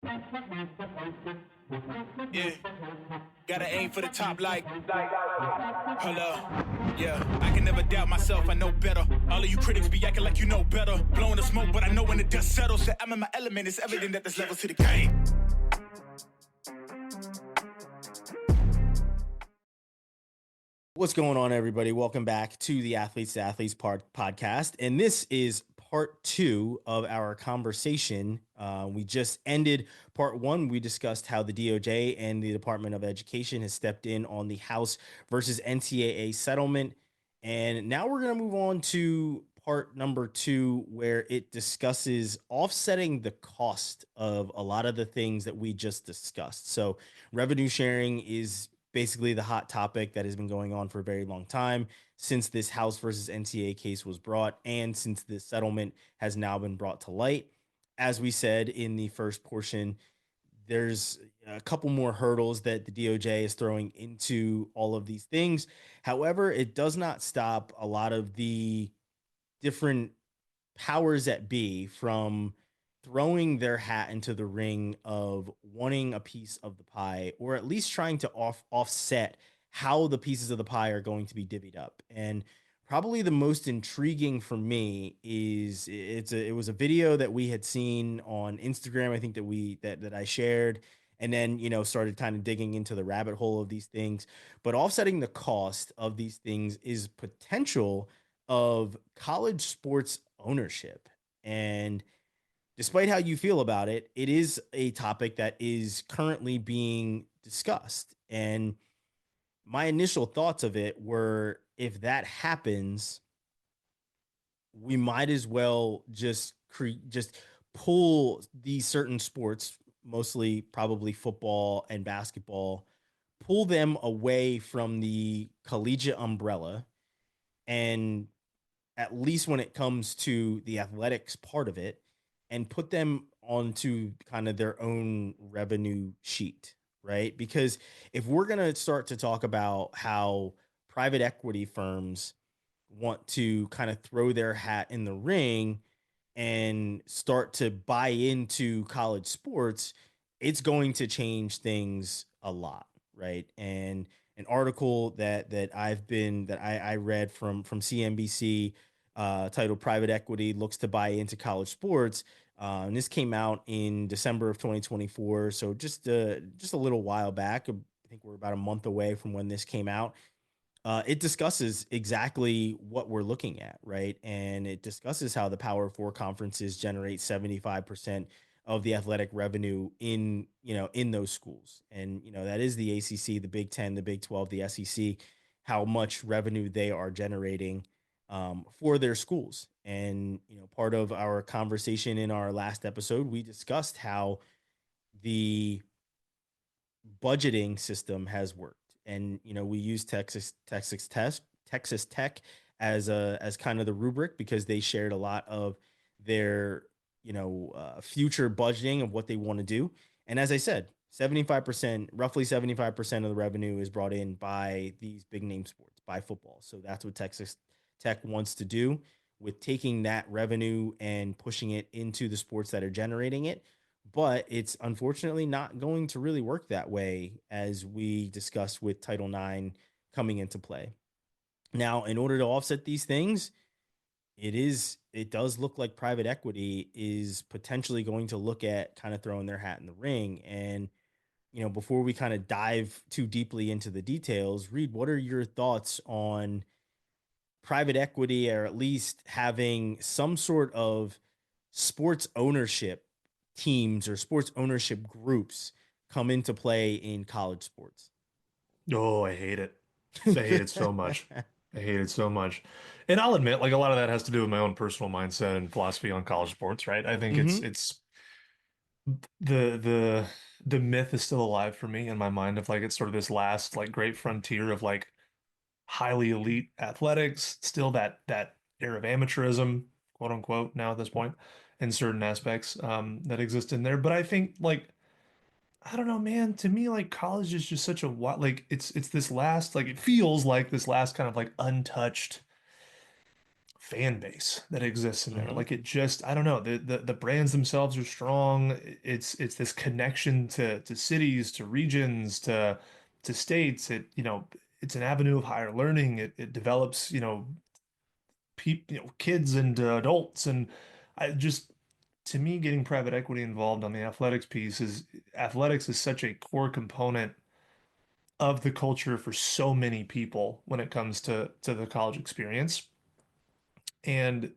Yeah, gotta aim for the top like, hold up. Yeah, I can never doubt myself, I know better. All of you critics be acting like you know better. Blowing the smoke, but I know when the dust settles that I'm in my element. It's evident that there's levels to the game. What's going on, everybody? Welcome back to the Athletes to Athletes podcast. And this is part two of our conversation. We just ended part one. We discussed how the DOJ and the Department of Education has stepped in on the House versus NCAA settlement. And now we're going to move on to part number two, where it discusses offsetting the cost of a lot of the things that we just discussed. So, revenue sharing is basically the hot topic that has been going on for a very long time since this House versus NCAA case was brought and since this settlement has now been brought to light. As we said in the first portion, there's a couple more hurdles that the DOJ is throwing into all of these things. However, it does not stop a lot of the different powers that be from throwing their hat into the ring of wanting a piece of the pie, or at least trying to offset how the pieces of the pie are going to be divvied up. And probably the most intriguing for me is it was a video that we had seen on Instagram. I think that I shared, and then started kind of digging into the rabbit hole of these things. But offsetting the cost of these things is potential of college sports ownership. And despite how you feel about it, it is a topic that is currently being discussed. And my initial thoughts of it were, if that happens, we might as well just pull these certain sports, mostly probably football and basketball, pull them away from the collegiate umbrella, and at least when it comes to the athletics part of it, and put them onto kind of their own revenue sheet, right? Because if we're going to start to talk about how private equity firms want to kind of throw their hat in the ring and start to buy into college sports, it's going to change things a lot, right? And an article that I read from CNBC, titled "Private Equity Looks to Buy into College Sports," and this came out in December of 2024, so just a little while back. I think we're about a month away from when this came out. It discusses exactly what we're looking at, right? And it discusses how the Power Four conferences generate 75% of the athletic revenue in those schools. And, that is the ACC, the Big Ten, the Big 12, the SEC, how much revenue they are generating for their schools. And, part of our conversation in our last episode, we discussed how the budgeting system has worked. And we use Texas Tech as kind of the rubric, because they shared a lot of their future budgeting of what they want to do. And as I said, 75%, roughly 75% of the revenue is brought in by these big name sports, by football. So that's what Texas Tech wants to do, with taking that revenue and pushing it into the sports that are generating it. But it's unfortunately not going to really work that way, as we discussed with Title IX coming into play. Now, in order to offset these things, it does look like private equity is potentially going to look at kind of throwing their hat in the ring. And, before we kind of dive too deeply into the details, Reid, what are your thoughts on private equity, or at least having some sort of sports ownership teams or sports ownership groups come into play in college sports? Oh, I hate it. I hate it so much. I hate it so much. And I'll admit, like a lot of that has to do with my own personal mindset and philosophy on college sports, right? I think it's Hmm. it's the the myth is still alive for me in my mind of like it's sort of this last like great frontier of like highly elite athletics, still that era of amateurism, quote unquote, now at this point, in certain aspects that exist in there. But I think like I don't know, man. To me, like college is just such a like it's this last like it feels like this last kind of like untouched fan base that exists in there. Mm-hmm. Like it just, I don't know, the brands themselves are strong. It's this connection to cities, to regions, to states. It's an avenue of higher learning. It develops, kids and adults. And I just, to me, getting private equity involved on the athletics piece is athletics is such a core component of the culture for so many people when it comes to the college experience. And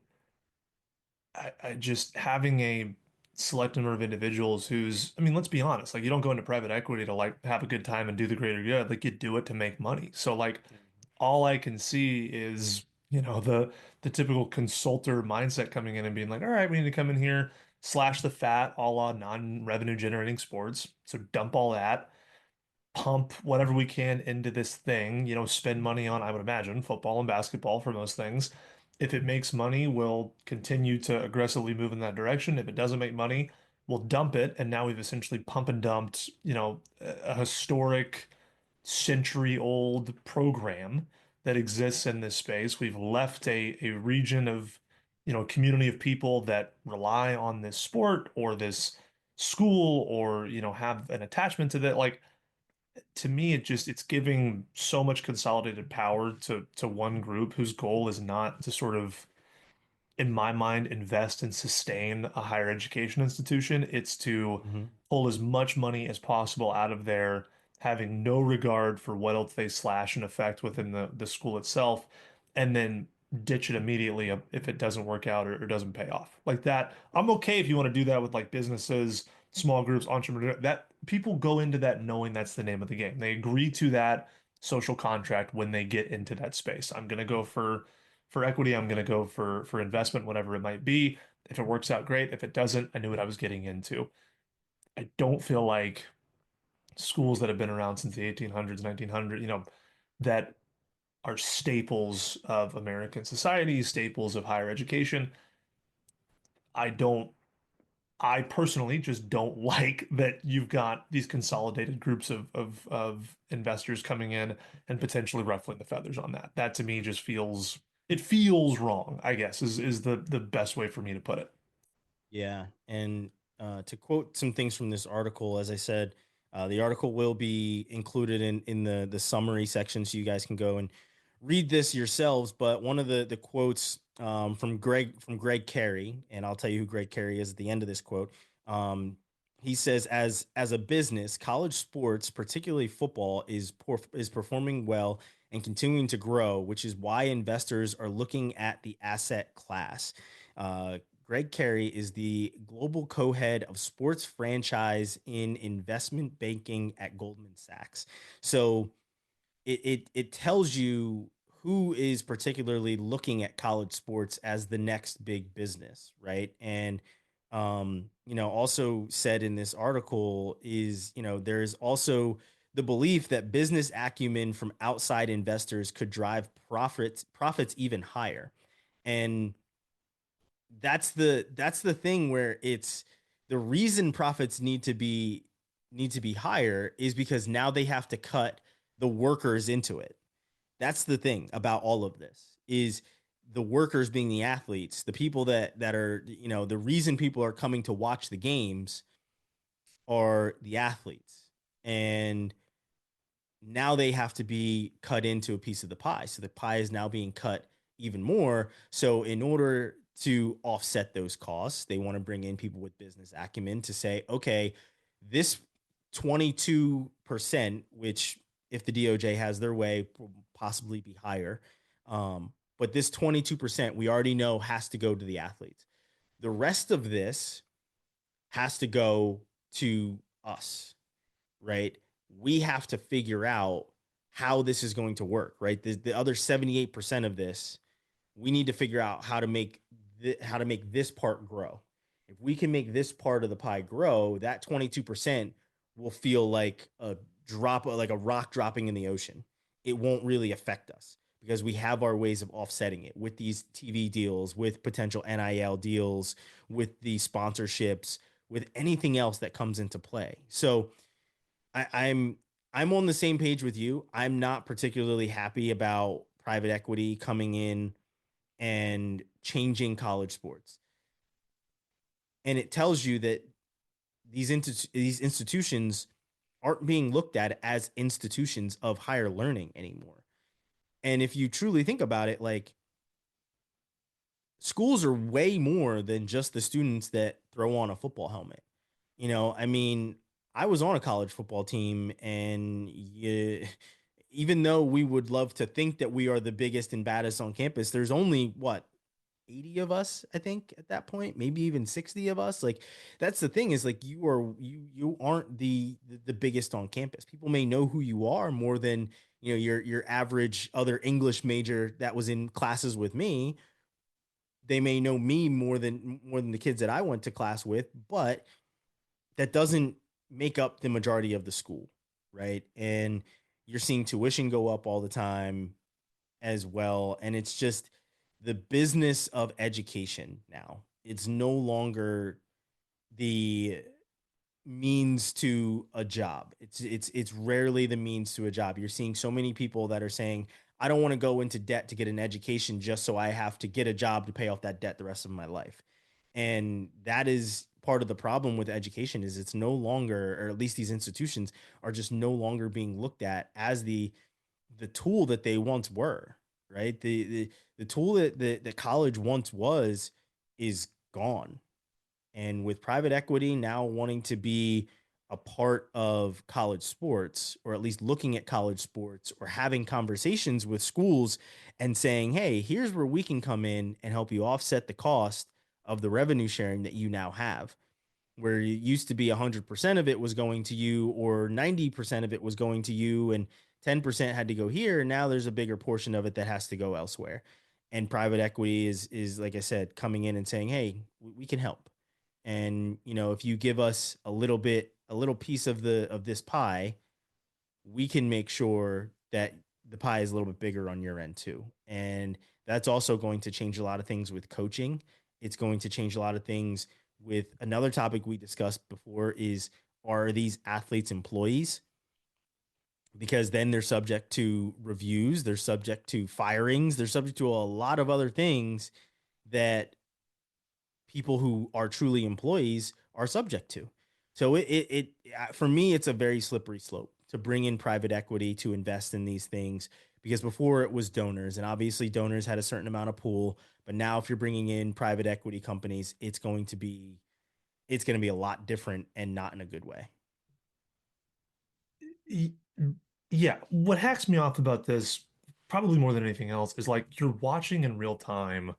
I just having a select number of individuals who's, I mean, let's be honest, like you don't go into private equity to like have a good time and do the greater good. Like you do it to make money. So like all I can see is, the typical consultor mindset coming in and being like, all right, we need to come in here, slash the fat, a la non-revenue generating sports. So dump all that, pump whatever we can into this thing, spend money on, I would imagine, football and basketball for most things. If it makes money, we'll continue to aggressively move in that direction. If it doesn't make money, we'll dump it. And now we've essentially pump and dumped, a historic century-old program that exists in this space. We've left a region of, community of people that rely on this sport or this school or, have an attachment to that. Like, to me, it's giving so much consolidated power to one group whose goal is not to sort of, in my mind, invest and sustain a higher education institution. It's to Mm-hmm. pull as much money as possible out of there, having no regard for what else they slash and affect within the school itself, and then ditch it immediately if it doesn't work out or doesn't pay off. Like that, I'm okay if you want to do that with like businesses, small groups, entrepreneurs. That people go into that knowing that's the name of the game. They agree to that social contract when they get into that space. I'm gonna go for equity. I'm going to go for investment, whatever it might be. If it works out, great. If it doesn't, I knew what I was getting into. I don't feel like schools that have been around since the 1800s, 1900s, that are staples of American society, staples of higher education. I don't, I personally just don't like that you've got these consolidated groups of investors coming in and potentially ruffling the feathers on that. That to me just feels it feels wrong, I guess, is the best way for me to put it. Yeah. And to quote some things from this article, as I said, the article will be included in the summary section, so you guys can go and read this yourselves. But one of the quotes from Greg Carey, and I'll tell you who Greg Carey is at the end of this quote. He says, as a business, college sports, particularly football, is performing well and continuing to grow, which is why investors are looking at the asset class. Greg Carey is the global co-head of sports franchise in investment banking at Goldman Sachs. So it tells you who is particularly looking at college sports as the next big business, right? And also said in this article is, there's also the belief that business acumen from outside investors could drive profits even higher. And that's the thing where it's the reason profits need to be higher is because now they have to cut the workers into it. That's the thing about all of this is the workers being the athletes, the people that are, the reason people are coming to watch the games are the athletes. And now they have to be cut into a piece of the pie. So the pie is now being cut even more. So in order to offset those costs, they want to bring in people with business acumen to say, okay, this 22%, which if the DOJ has their way, will possibly be higher. But this 22% we already know has to go to the athletes. The rest of this has to go to us, right? We have to figure out how this is going to work, right? The other 78% of this, we need to figure out how to make this part grow. If we can make this part of the pie grow, that 22% will feel like a drop, like a rock dropping in the ocean. It won't really affect us because we have our ways of offsetting it with these TV deals, with potential NIL deals, with the sponsorships, with anything else that comes into play. So I, I'm I'm on the same page with you. I'm not particularly happy about private equity coming in and changing college sports. And it tells you that these institutions aren't being looked at as institutions of higher learning anymore. And if you truly think about it, like, schools are way more than just the students that throw on a football helmet. I mean, I was on a college football team, and even though we would love to think that we are the biggest and baddest on campus, there's only what, 80 of us, I think, at that point, maybe even 60 of us. Like, that's the thing, is like, you aren't the biggest on campus. People may know who you are more than, your average other English major that was in classes with me. They may know me more than the kids that I went to class with, but that doesn't make up the majority of the school, right? And you're seeing tuition go up all the time as well. And it's just the business of education now. It's no longer the means to a job. It's rarely the means to a job. You're seeing so many people that are saying, I don't want to go into debt to get an education just so I have to get a job to pay off that debt the rest of my life. And that is part of the problem with education, is it's no longer, or at least these institutions are just no longer being looked at as the tool that they once were, right? The tool that college once was is gone. And with private equity now wanting to be a part of college sports, or at least looking at college sports, or having conversations with schools and saying, hey, here's where we can come in and help you offset the cost of the revenue sharing that you now have, where it used to be 100% of it was going to you, or 90% of it was going to you, and 10% had to go here. Now there's a bigger portion of it that has to go elsewhere. And private equity is like I said, coming in and saying, hey, we can help. And if you give us a little piece of this pie, we can make sure that the pie is a little bit bigger on your end too. And that's also going to change a lot of things with coaching. It's going to change a lot of things with another topic we discussed before, is, are these athletes employees? Because then they're subject to reviews, they're subject to firings, they're subject to a lot of other things that people who are truly employees are subject to. So for me, it's a very slippery slope to bring in private equity to invest in these things, because before it was donors, and obviously donors had a certain amount of pool, but now if you're bringing in private equity companies, it's going to be a lot different, and not in a good way. Yeah, what hacks me off about this, probably more than anything else, is like you're watching in real time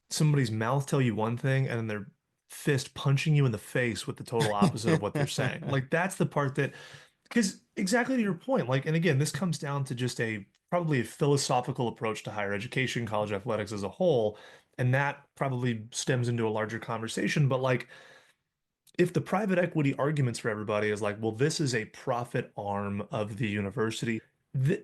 somebody's mouth tell you one thing and then their fist punching you in the face with the total opposite of what they're saying. Like that's the part that, because exactly to your point, like, and again, this comes down to just a probably a philosophical approach to higher education, college athletics as a whole, and that probably stems into a larger conversation. But like, if the private equity arguments for everybody is like, well, this is a profit arm of the university, the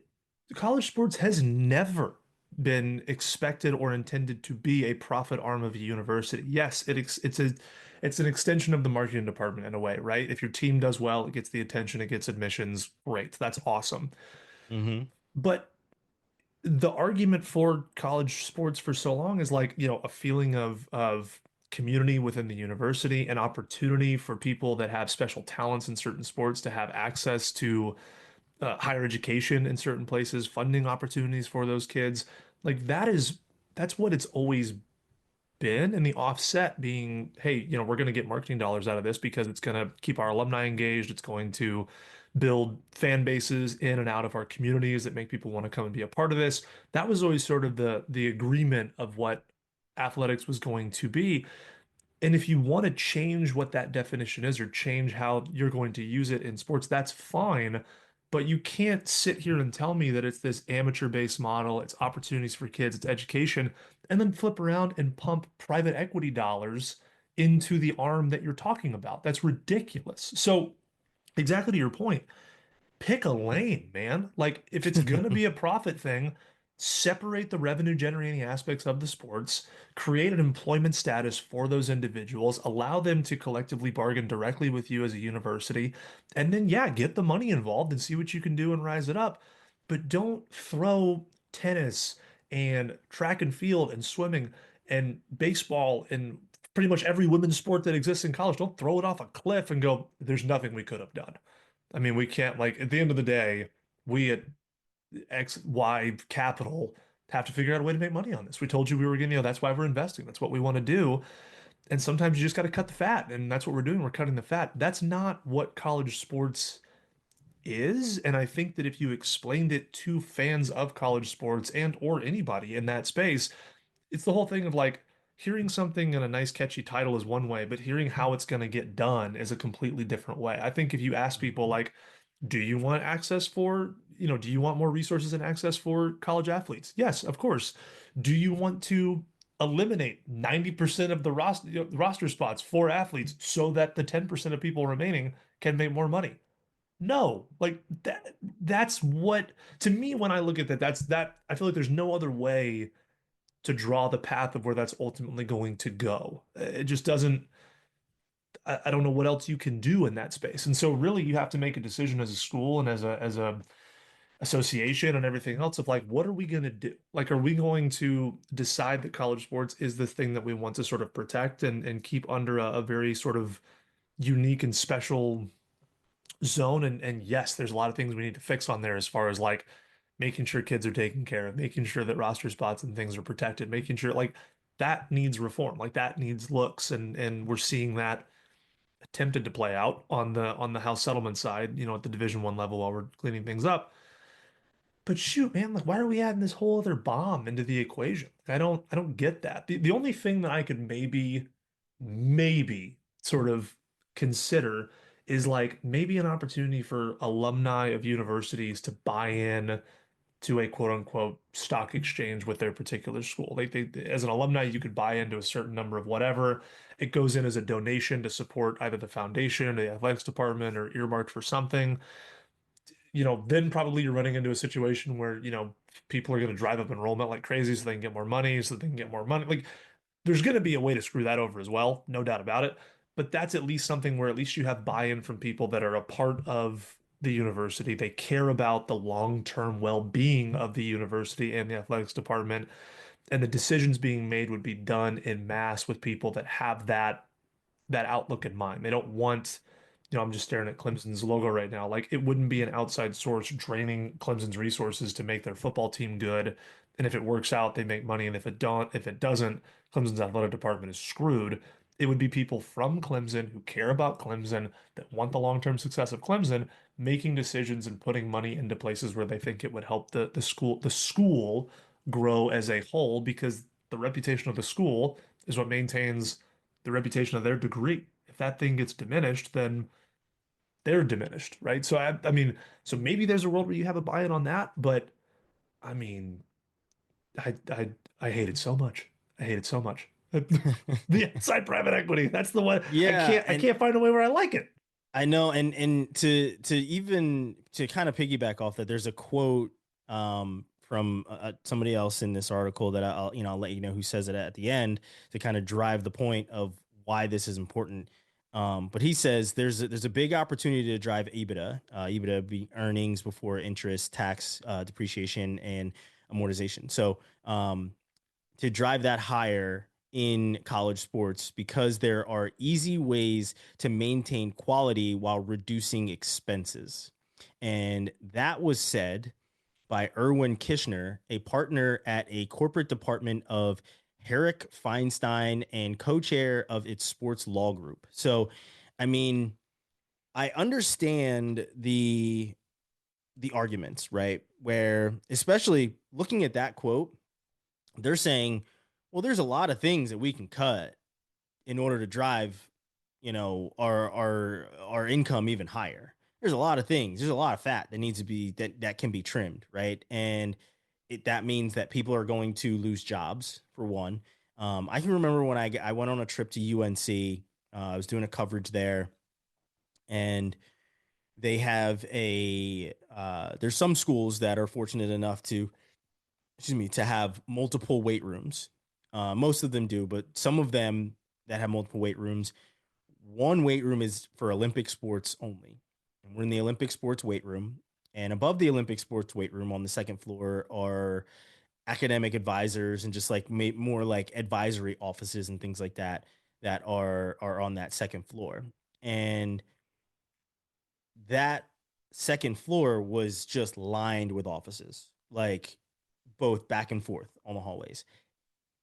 college sports has never been expected or intended to be a profit arm of a university. Yes, it's an extension of the marketing department in a way, right? If your team does well, it gets the attention, it gets admissions, great. That's awesome. Mm-hmm. But the argument for college sports for so long is like, a feeling of community within the university, an opportunity for people that have special talents in certain sports to have access to higher education in certain places, funding opportunities for those kids. Like that's what it's always been, and the offset being, hey, we're going to get marketing dollars out of this because it's going to keep our alumni engaged. It's going to build fan bases in and out of our communities that make people want to come and be a part of this. That was always sort of the agreement of what athletics was going to be. And if you want to change what that definition is or change how you're going to use it in sports, that's fine. But you can't sit here and tell me that it's this amateur-based model, it's opportunities for kids, it's education, and then flip around and pump private equity dollars into the arm that you're talking about. That's ridiculous. So, exactly to your point, pick a lane, man. Like if it's gonna be a profit thing, separate the revenue generating aspects of the sports, create an employment status for those individuals, allow them to collectively bargain directly with you as a university, and then yeah, get the money involved and see what you can do and rise it up. But don't throw tennis and track and field and swimming and baseball and pretty much every women's sport that exists in college. Don't throw it off a cliff and go, there's nothing we could have done. I mean, we can't, like, at the end of the day, we at X, Y Capital have to figure out a way to make money on this. We told you we were going to, that's why we're investing. That's what we want to do. And sometimes you just got to cut the fat. And that's what we're doing. We're cutting the fat. That's not what college sports is. And I think that if you explained it to fans of college sports and or anybody in that space, it's the whole thing of like hearing something in a nice catchy title is one way, but hearing how it's going to get done is a completely different way. I think if you ask people like, do you want access for, do you want more resources and access for college athletes? Yes, of course. Do you want to eliminate 90% of the roster spots for athletes so that the 10% of people remaining can make more money? No, like that's what, to me, when I look at that, I feel like there's no other way to draw the path of where that's ultimately going to go. It just doesn't, I don't know what else you can do in that space. And so really you have to make a decision as a school and as a association and everything else of like, what are we going to do? Like, are we going to decide that college sports is the thing that we want to sort of protect and keep under a very sort of unique and special zone? And yes, there's a lot of things we need to fix on there as far as like making sure kids are taken care of, making sure that roster spots and things are protected, making sure like that needs reform, like that needs looks, and we're seeing that attempted to play out on the house settlement side, at the Division 1 level while we're cleaning things up. But shoot, man, like why are we adding this whole other bomb into the equation? I don't get that. The only thing that I could maybe sort of consider is like maybe an opportunity for alumni of universities to buy in to a quote unquote stock exchange with their particular school. Like as an alumni, you could buy into a certain number of whatever. It goes in as a donation to support either the foundation or the athletics department or earmarked for something. Then probably you're running into a situation where, people are going to drive up enrollment like crazy so they can get more money, so they can get more money. Like there's going to be a way to screw that over as well, no doubt about it. But that's at least something where at least you have buy-in from people that are a part of the university. They care about the long-term well-being of the university and the athletics department, and the decisions being made would be done in mass with people that have that outlook in mind. They don't want, I'm just staring at Clemson's logo right now. Like it wouldn't be an outside source draining Clemson's resources to make their football team good. And if it works out, they make money. And if it doesn't, Clemson's athletic department is screwed. It would be people from Clemson who care about Clemson, that want the long-term success of Clemson, making decisions and putting money into places where they think it would help the school grow as a whole, because the reputation of the school is what maintains the reputation of their degree. If that thing gets diminished, then they're diminished, right? So I mean, so maybe there's a world where you have a buy-in on that, but I mean, I hate it so much. I hate it so much. The outside private equity, that's the one. I Yeah, can't I can't find a way where I like it. I know, and to even to kind of piggyback off that, there's a quote from somebody else in this article that I'll let you know who says it at the end to kind of drive the point of why this is important. But he says there's a big opportunity to drive EBITDA. EBITDA be earnings before interest, tax, depreciation, and amortization. So to drive that higher in college sports, because there are easy ways to maintain quality while reducing expenses. And that was said by Erwin Kishner, a partner at a corporate department of Herrick Feinstein and co-chair of its sports law group. So, I mean, I understand the arguments, right? Where, especially looking at that quote, they're saying, well, there's a lot of things that we can cut in order to drive, our income even higher. There's a lot of things. There's a lot of fat that needs to be that can be trimmed, right? And that means that people are going to lose jobs for one. I can remember when I went on a trip to UNC. I was doing a coverage there, and they have there's some schools that are fortunate enough to have multiple weight rooms. Most of them do, but some of them that have multiple weight rooms, one weight room is for Olympic sports only. And we're in the Olympic sports weight room. And above the Olympic sports weight room on the second floor are academic advisors and just like more like advisory offices and things like that that are on that second floor. And that second floor was just lined with offices, like both back and forth on the hallways.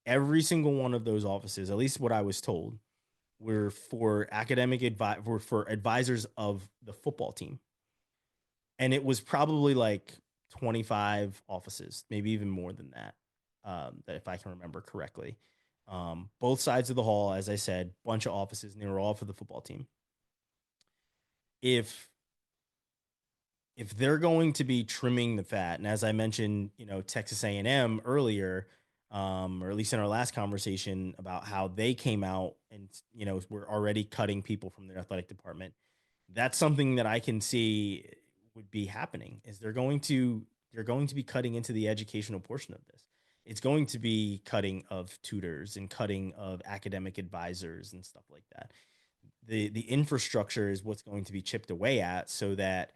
Every single one of those offices, at least what I was told, were for were for advisors of the football team. And it was probably like 25 offices, maybe even more than that, that if I can remember correctly. Both sides of the hall, as I said, bunch of offices, and they were all for the football team. If they're going to be trimming the fat, and as I mentioned, Texas A&M earlier, or at least in our last conversation about how they came out and were already cutting people from their athletic department, that's something that I can see would be happening. Is they're going to be cutting into the educational portion of this. It's going to be cutting of tutors and cutting of academic advisors and stuff like that. The infrastructure is what's going to be chipped away at, so that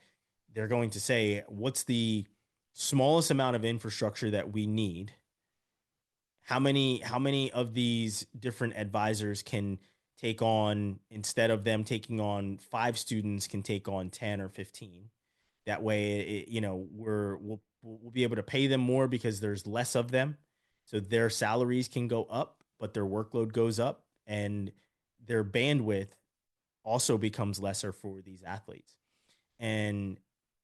they're going to say, what's the smallest amount of infrastructure that we need? How many of these different advisors can take on, instead of them taking on 5 students, can take on 10 or 15? That way, we'll be able to pay them more because there's less of them, so their salaries can go up, but their workload goes up, and their bandwidth also becomes lesser for these athletes. And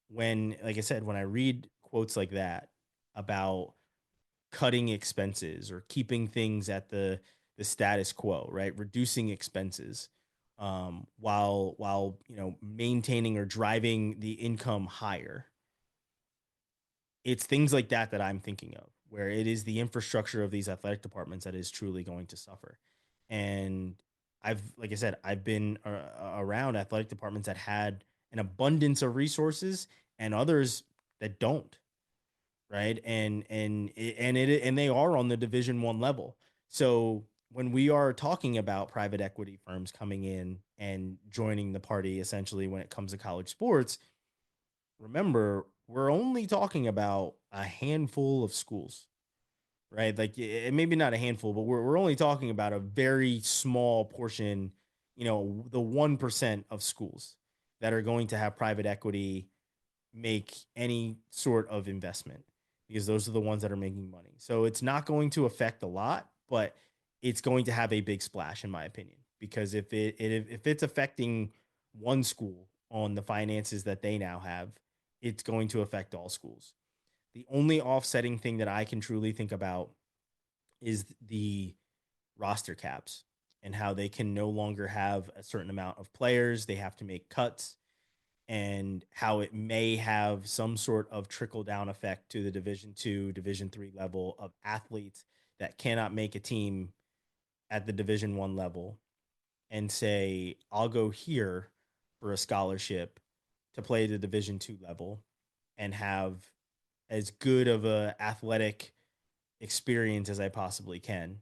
when, like I said, when I read quotes like that about cutting expenses or keeping things at the status quo, right? Reducing expenses, while maintaining or driving the income higher. It's things like that that I'm thinking of, where it is the infrastructure of these athletic departments that is truly going to suffer. And like I said, I've been around athletic departments that had an abundance of resources and others that don't, right? And they are on the Division 1 level. So when we are talking about private equity firms coming in and joining the party, essentially, when it comes to college sports, remember, we're only talking about a handful of schools, right? Like, maybe not a handful, but we're only talking about a very small portion, the 1% of schools that are going to have private equity make any sort of investment, because those are the ones that are making money. So it's not going to affect a lot, but it's going to have a big splash, in my opinion, because if it's affecting one school on the finances that they now have, it's going to affect all schools. The only offsetting thing that I can truly think about is the roster caps, and how they can no longer have a certain amount of players. They have to make cuts, and how it may have some sort of trickle down effect to the Division 2, Division 3 level of athletes that cannot make a team at the Division 1 level and say, I'll go here for a scholarship to play the Division 2 level and have as good of a athletic experience as I possibly can.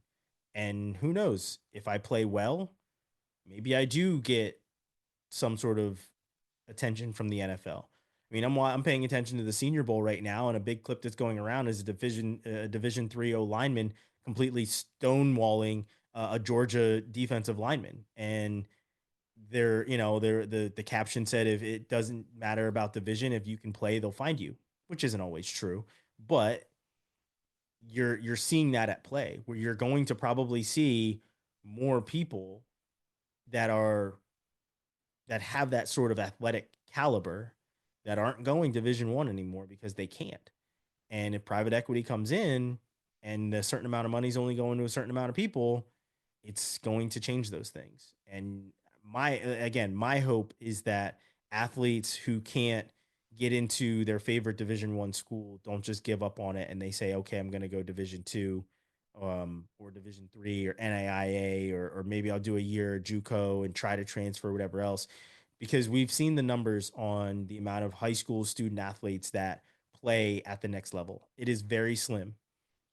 And who knows, if I play well, maybe I do get some sort of attention from the NFL. I mean, I'm paying attention to the Senior Bowl right now, and a big clip that's going around is a Division 3 O lineman completely stonewalling a Georgia defensive lineman, and the caption said, if it doesn't matter about division, if you can play, they'll find you, which isn't always true, but you're seeing that at play, where you're going to probably see more people that are that have that sort of athletic caliber that aren't going Division 1 anymore because they can't. And if private equity comes in and a certain amount of money is only going to a certain amount of people, it's going to change those things. And my hope is that athletes who can't get into their favorite Division 1 school don't just give up on it and they say, okay, I'm going to go Division 2, or Division 3 or NAIA, or maybe I'll do a year JUCO and try to transfer, whatever else, because we've seen the numbers on the amount of high school student athletes that play at the next level. It is very slim.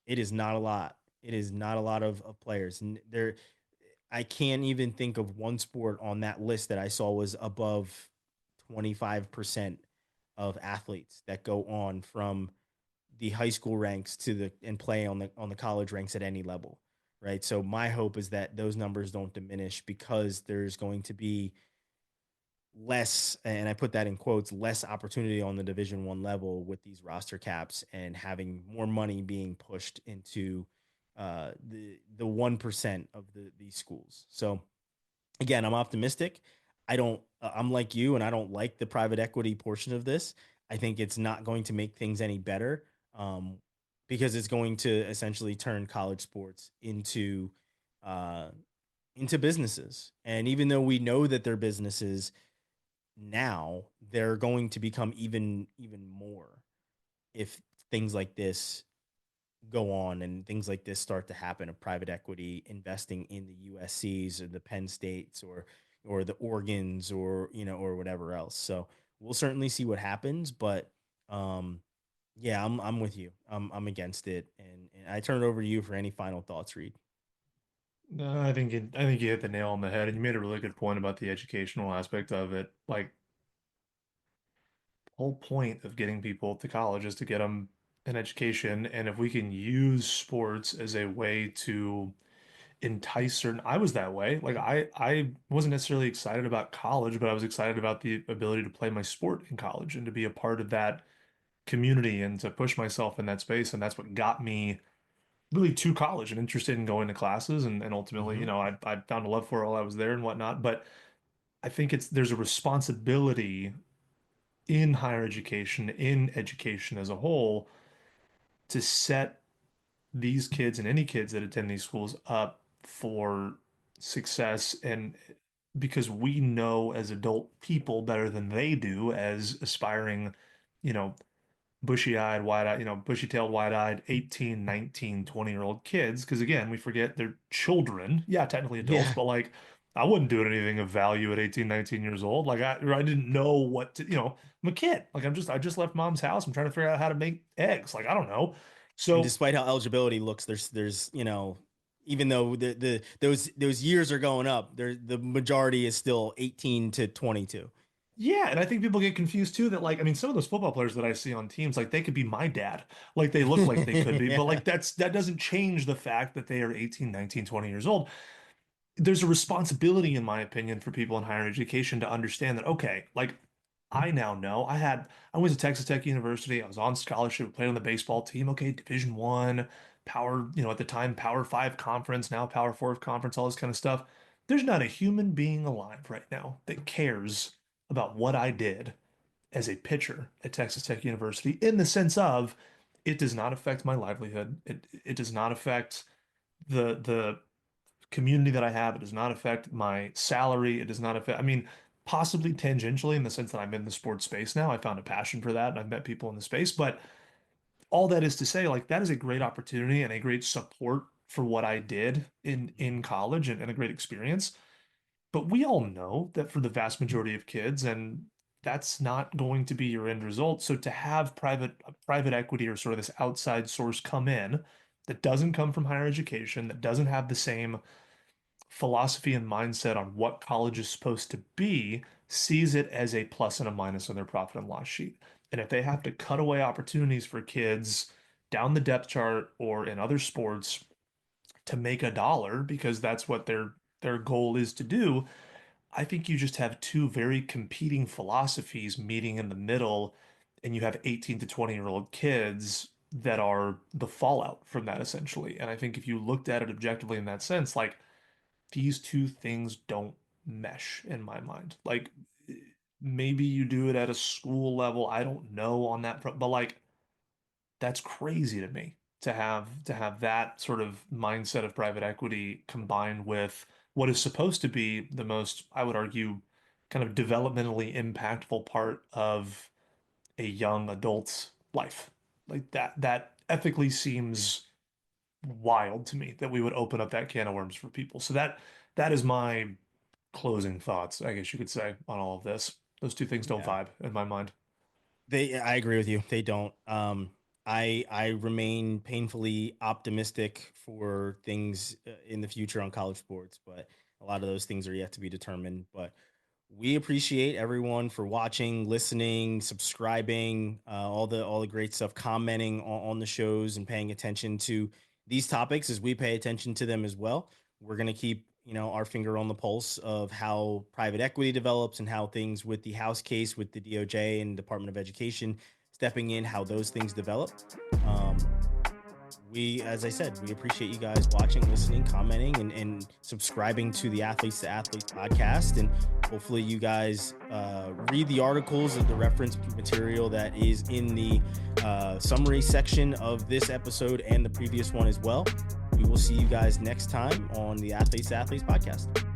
It is not a lot. It is not a lot of players. And I can't even think of one sport on that list that I saw was above 25% of athletes that go on from the high school ranks and play on the college ranks at any level, right? So my hope is that those numbers don't diminish because there's going to be less, and I put that in quotes, less opportunity on the Division 1 level with these roster caps and having more money being pushed into the 1% of these schools. So again, I'm optimistic. I'm like you, and I don't like the private equity portion of this. I think it's not going to make things any better, um, because it's going to essentially turn college sports uh, into businesses. And even though we know that they're businesses now, they're going to become even more if things like this go on and things like this start to happen, of private equity investing in the USCs or the Penn States or the Oregons, or or whatever else. So we'll certainly see what happens, but yeah, I'm with you. I'm against it, and I turn it over to you for any final thoughts, Reid. No, I think you hit the nail on the head, and you made a really good point about the educational aspect of it. Like, the whole point of getting people to college is to get them an education, and if we can use sports as a way to entice certain, I was that way. Like, I wasn't necessarily excited about college, but I was excited about the ability to play my sport in college and to be a part of that community and to push myself in that space, and that's what got me really to college and interested in going to classes, and ultimately, Mm-hmm. I found a love for it while I was there and whatnot. But I think there's a responsibility in higher education, in education as a whole, to set these kids and any kids that attend these schools up for success, and because we know as adult people better than they do as aspiring, you know, bushy-eyed, wide-eyed, bushy-tailed, wide-eyed 18, 19, 20-year-old kids. Because again, we forget they're children. Yeah, technically adults, Yeah. but like I wasn't doing anything of value at 18, 19 years old. Like I didn't know what to, I'm a kid. Like I just left mom's house. I'm trying to figure out how to make eggs. Like I don't know. And So despite how eligibility looks, there's even though those years are going up, there the majority is still 18 to 22. yeah, and I think people get confused too that like I mean some of those football players that I see on teams like they could be my dad. Like they look like they could be, but Yeah. like that doesn't change the fact that they are 18, 19, 20 years old. There's a responsibility, in my opinion, for people in higher education to understand that, okay, like I now know I went to Texas Tech University, I was on scholarship, played on the baseball team, okay, Division 1, power, at the time, Power 5 conference, now Power 4 conference, all this kind of stuff. There's not a human being alive right now that cares about what I did as a pitcher at Texas Tech University in the sense of it does not affect my livelihood. It does not affect the community that I have. It does not affect my salary. It does not affect, I mean, possibly tangentially in the sense that I'm in the sports space now. I found a passion for that and I've met people in the space. But all that is to say, like, that is a great opportunity and a great support for what I did in college, and a great experience. But we all know that for the vast majority of kids, and that's not going to be your end result. So to have private equity or sort of this outside source come in that doesn't come from higher education, that doesn't have the same philosophy and mindset on what college is supposed to be, sees it as a plus and a minus on their profit and loss sheet. And if they have to cut away opportunities for kids down the depth chart or in other sports to make a dollar because that's what their goal is to do, I think you just have two very competing philosophies meeting in the middle, and you have 18 to 20-year-old kids that are the fallout from that essentially. And I think if you looked at it objectively in that sense, like these two things don't mesh in my mind. Like maybe you do it at a school level. I don't know on that front, but like that's crazy to me to have that sort of mindset of private equity combined with what is supposed to be the most, I would argue, kind of developmentally impactful part of a young adult's life. Like that ethically seems wild to me that we would open up that can of worms for people. So that is my closing thoughts, I guess you could say, on all of this. Those two things don't Yeah. vibe in my mind. I agree with you. They don't. I remain painfully optimistic for things in the future on college sports, but a lot of those things are yet to be determined. But we appreciate everyone for watching, listening, subscribing, all the great stuff, commenting on the shows and paying attention to these topics as we pay attention to them as well. We're going to keep, our finger on the pulse of how private equity develops and how things with the House case with the DOJ and Department of Education stepping in, how those things develop. As I said, we appreciate you guys watching, listening, commenting, and subscribing to the Athletes to Athletes podcast. And hopefully you guys read the articles of the reference material that is in the summary section of this episode and the previous one as well. We will see you guys next time on the Athletes to Athletes podcast.